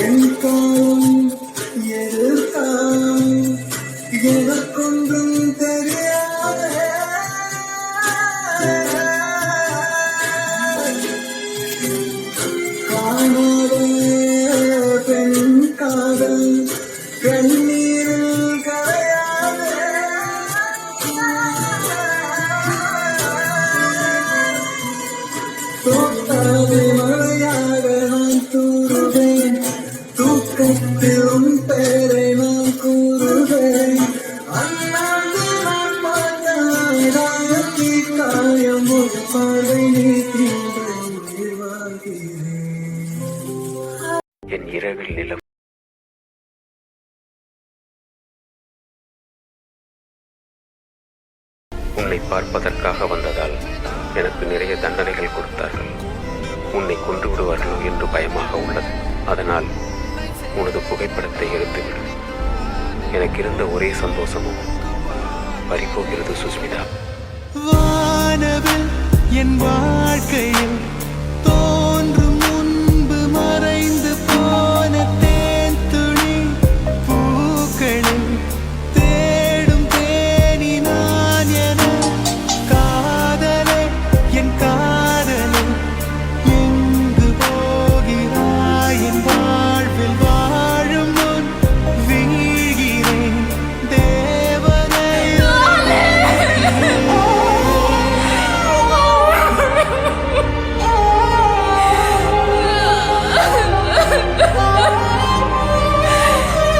என் காலம் எதிர்த்தான் எனக்கொன்றும் தெரியாத காணாத பெண் காதல் கண்ணீரில் கரையாத தோட்டாத மழையாக நான் தூறுவேன் தூக்கத்தில் உன் பெயரை நான் கூறுவேன் அண்ணாந்து நான் பார்த்தாய் காயம் ஒரு பார்வை நீ என் இரவில் நிலம் உன்னை பார்ப்பதற்காக வந்ததால் எனக்கு நிறைய தண்டனைகள் கொடுத்தார்கள். உன்னை கொன்று விடுவார்களோ என்று பயமாக உள்ளது. அதனால் உனது புகைப்படத்தை எடுத்துவிடு. எனக்கு இருந்த ஒரே சந்தோஷமும் பறிபோகிறது சுஸ்மிதா.